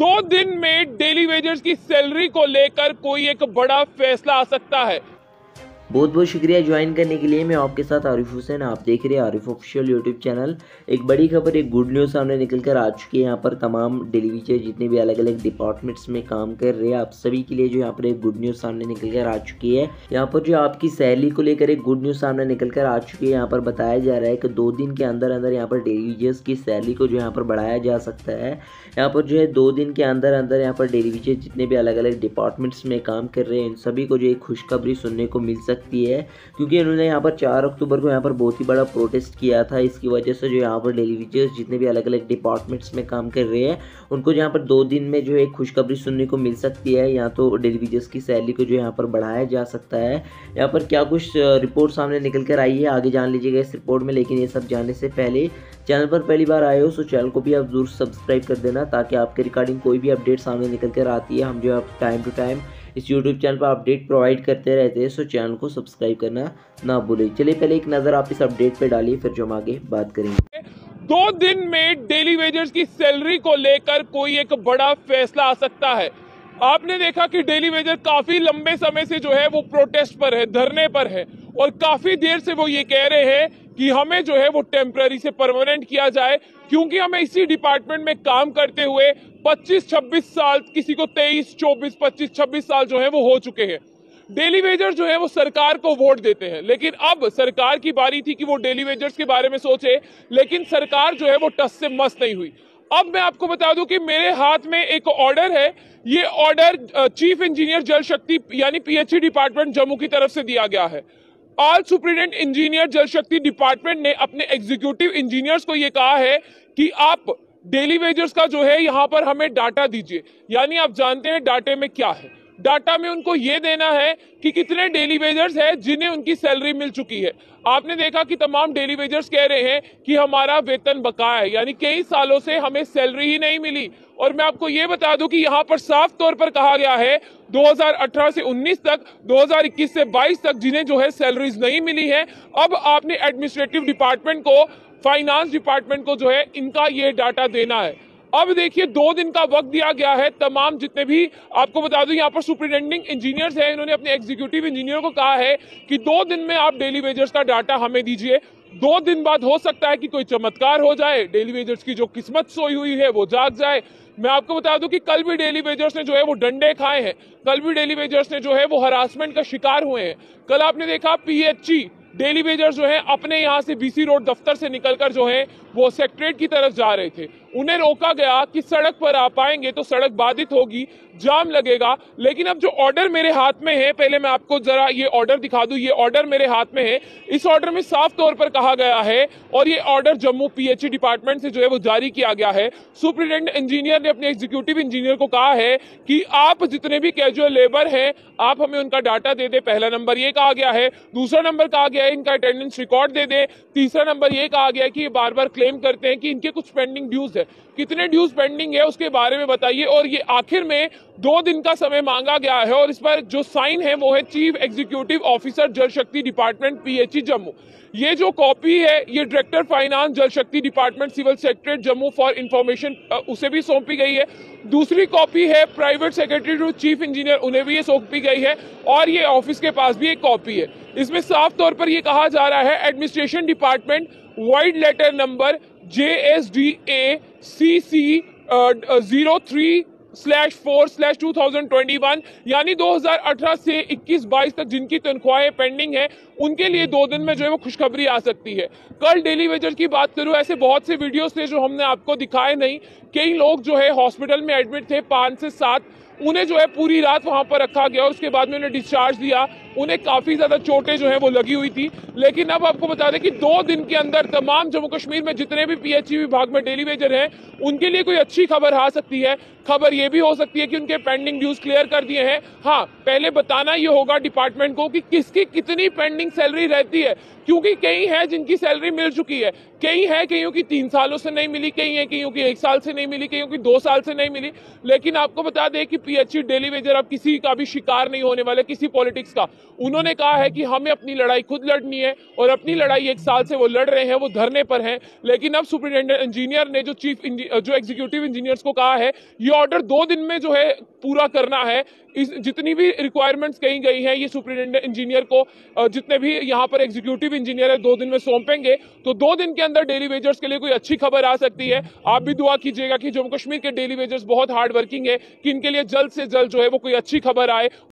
2 दिन में daily wagers की सैलरी को लेकर कोई एक बड़ा फैसला आ सकता है। बहुत बहुत शुक्रिया ज्वाइन करने के लिए। मैं आपके साथ आरिफ हुसैन, आप देख रहे हैं आरिफ ऑफिशियल यूट्यूब चैनल। एक बड़ी खबर, एक गुड न्यूज़ सामने निकल कर आ चुकी है। यहाँ पर तमाम डेली वेजर जितने भी अलग अलग डिपार्टमेंट्स में काम कर रहे हैं, आप सभी के लिए जो यहाँ पर एक गुड न्यूज़ सामने निकल कर आ चुकी है। यहाँ पर जो आपकी सैलरी को लेकर एक गुड न्यूज़ सामने निकल कर आ चुकी है। यहाँ पर बताया जा रहा है कि 2 दिन के अंदर अंदर यहाँ पर डेली वेजर्स की सैलरी को जो यहाँ पर बढ़ाया जा सकता है। यहाँ पर जो है 2 दिन के अंदर अंदर यहाँ पर डेली वेजर जितने भी अलग अलग डिपार्टमेंट्स में काम कर रहे हैं, इन सभी को जो एक खुशखबरी सुनने को मिल सकती है, क्योंकि इन्होंने यहाँ पर 4 अक्टूबर को यहाँ पर बहुत ही बड़ा प्रोटेस्ट किया था। इसकी वजह से जो यहाँ पर डेली वेजर्स जितने भी अलग अलग डिपार्टमेंट्स में काम कर रहे हैं, उनको यहाँ पर 2 दिन में जो एक खुशखबरी सुनने को मिल सकती है। यहाँ तो डेली वेजर्स की सैलरी को जो यहाँ पर बढ़ाया जा सकता है। यहाँ पर क्या कुछ रिपोर्ट सामने निकल कर आई है, आगे जान लीजिएगा इस रिपोर्ट में। लेकिन ये सब जानने से पहले चैनल पर पहली बार आए हो तो चैनल को भी आप जरूर सब्सक्राइब कर देना, ताकि आपके रिगार्डिंग कोई भी अपडेट सामने निकल कर आती है, हम जो है टाइम टू टाइम इस यूट्यूब चैनल पर अपडेट प्रोवाइड करते रहते हैं। सो चैनल को सब्सक्राइब करना ना भूलें। चलिए पहले एक नज़र आप इस अपडेट पे डालिए, फिर जो हम आगे बात करेंगे। 2 दिन में डेली वेजर्स की सैलरी को लेकर कोई एक बड़ा फैसला आ सकता है। आपने देखा कि डेली वेजर काफी लंबे समय से जो है वो प्रोटेस्ट पर है, धरने पर है, और काफी देर से वो ये कह रहे हैं कि हमें जो है वो टेम्पररी से परमानेंट किया जाए, क्योंकि हमें इसी डिपार्टमेंट में काम करते हुए 25-26 साल, किसी को 23, 24, 25, 26 साल जो है वो हो चुके हैं। डेली वेजर्स जो है वो सरकार को वोट देते हैं, लेकिन अब सरकार की बारी थी कि वो डेली वेजर्स के बारे में सोचे, लेकिन सरकार जो है वो टस से मस नहीं हुई। अब मैं आपको बता दूं कि मेरे हाथ में एक ऑर्डर है। ये ऑर्डर चीफ इंजीनियर जल शक्ति यानी पीएचई डिपार्टमेंट जम्मू की तरफ से दिया गया है। ऑल सुप्रिटेंडेंट इंजीनियर जल शक्ति डिपार्टमेंट ने अपने एग्जीक्यूटिव इंजीनियर्स को ये कहा है कि आप डेली वेजर्स का जो है यहाँ पर हमें डाटा दीजिए। यानी आप जानते हैं डाटे में क्या है। डाटा में उनको ये देना है कि कितने डेली वेजर्स हैं जिन्हें उनकी सैलरी मिल चुकी है। आपने देखा कि तमाम डेली वेजर्स कह रहे हैं कि हमारा वेतन बकाया है, यानी कई सालों से हमें सैलरी ही नहीं मिली। और मैं आपको ये बता दूं कि यहाँ पर साफ तौर पर कहा गया है 2018 से 19 तक, 2021 से 22 तक जिन्हें जो है सैलरीज नहीं मिली है, अब आपने एडमिनिस्ट्रेटिव डिपार्टमेंट को, फाइनेंस डिपार्टमेंट को जो है इनका ये डाटा देना है। अब देखिए 2 दिन का वक्त दिया गया है। तमाम जितने भी, आपको बता दूं यहाँ पर सुपरिटेंडिंग इंजीनियर्स हैं, इन्होंने अपने एग्जीक्यूटिव इंजीनियर को कहा है कि 2 दिन में आप डेली वेजर्स का डाटा हमें दीजिए। 2 दिन बाद हो सकता है कि कोई चमत्कार हो जाए, डेली वेजर्स की जो किस्मत सोई हुई है वो जाग जाए। मैं आपको बता दूं कि कल भी डेली वेजर्स ने जो है वो डंडे खाए हैं, कल भी डेली वेजर्स ने जो है वो हरासमेंट का शिकार हुए हैं। कल आपने देखा पीएचई डेली वेजर्स जो है अपने यहाँ से बीसी रोड दफ्तर से निकलकर जो है वो सेक्रेटरीट की तरफ जा रहे थे। उन्हें रोका गया कि सड़क पर आ पाएंगे तो सड़क बाधित होगी, जाम लगेगा। लेकिन अब जो ऑर्डर मेरे हाथ में है, पहले मैं आपको जरा ये ऑर्डर दिखा दूं। ये ऑर्डर मेरे हाथ में है। इस ऑर्डर में साफ तौर पर कहा गया है, और ये ऑर्डर जम्मू पीएचई डिपार्टमेंट से जो है वो जारी किया गया है। सुपरिटेंडेंट इंजीनियर ने अपने एग्जीक्यूटिव इंजीनियर को कहा है कि आप जितने भी कैजुअल लेबर हैं, आप हमें उनका डाटा दे दे। पहला नंबर ये कहा गया है। दूसरा नंबर कहा गया है इनका अटेंडेंस रिकॉर्ड दे दे। तीसरा नंबर ये कहा गया है कि ये बार बार क्लेम करते हैं कि इनके कुछ पेंडिंग ड्यूज है, कितने ड्यूज पेंडिंग है उसके बारे में बताइए। और ये आखिर में 2 दिन का समय मांगा गया है, और इस पर जो साइन है वो है चीफ एग्जीक्यूटिव ऑफिसर जल शक्ति डिपार्टमेंट पीएचई जम्मू। ये जो कॉपी है ये director finance Jal Shakti department civil secretary Jammu for information, उसे भी सौंपी गई है। दूसरी कॉपी है private secretary to chief engineer, उन्हें भी ये सौंपी गई है। और ये ऑफिस के पास भी एक कॉपी है। इसमें साफ तौर पर ये कहा जा रहा है administration department vide letter number JSDA-CC 03/4/2021, यानी 2018 से 21-22 तक जिनकी तनख्वाहें पेंडिंग है, उनके लिए 2 दिन में जो है वो खुशखबरी आ सकती है। कल डेली वेजर की बात करूं, ऐसे बहुत से वीडियोस थे जो हमने आपको दिखाए नहीं। कई लोग जो है हॉस्पिटल में एडमिट थे, 5 से 7, उन्हें जो है पूरी रात वहां पर रखा गया और उसके बाद में उन्हें डिस्चार्ज दिया। उन्हें काफी ज्यादा चोटें जो है वो लगी हुई थी। लेकिन अब आपको बता दें कि 2 दिन के अंदर तमाम जम्मू कश्मीर में जितने भी पीएचई विभाग में डेली वेजर हैं, उनके लिए कोई अच्छी खबर आ सकती है। खबर ये भी हो सकती है कि उनके पेंडिंग ड्यूज क्लियर कर दिए हैं। हाँ, पहले बताना ये होगा डिपार्टमेंट को कि किसकी कितनी पेंडिंग सैलरी रहती है, क्योंकि कई है जिनकी सैलरी मिल चुकी है, कई है कईयों की 3 सालों से नहीं मिली, कई है कईयों की 1 साल से नहीं मिली, कईयों की 2 साल से नहीं मिली। लेकिन आपको बता दें कि पीएचई डेली वेजर अब किसी का भी शिकार नहीं होने वाले, किसी पॉलिटिक्स का। उन्होंने कहा है कि हमें अपनी लड़ाई खुद लड़नी है और अपनी लड़ाई 1 साल से वो लड़ रहे हैं, वो धरने पर हैं। लेकिन अब सुपरिटेंडेंट इंजीनियर ने जो एग्जीक्यूटिव इंजीनियर्स को कहा है ये ऑर्डर 2 दिन में जो है पूरा करना है। इस जितनी भी रिक्वायरमेंट्स कही गई हैं ये सुपरिटेंडेंट इंजीनियर को जितने भी यहाँ पर एग्जीक्यूटिव इंजीनियर है 2 दिन में सौंपेंगे, तो 2 दिन के अंदर डेली वेजर्स के लिए कोई अच्छी खबर आ सकती है। आप भी दुआ कीजिएगा कि जम्मू कश्मीर के डेली वेजर्स बहुत हार्ड वर्किंग है कि इनके लिए जल्द से जल्द जो है वो कोई अच्छी खबर आए।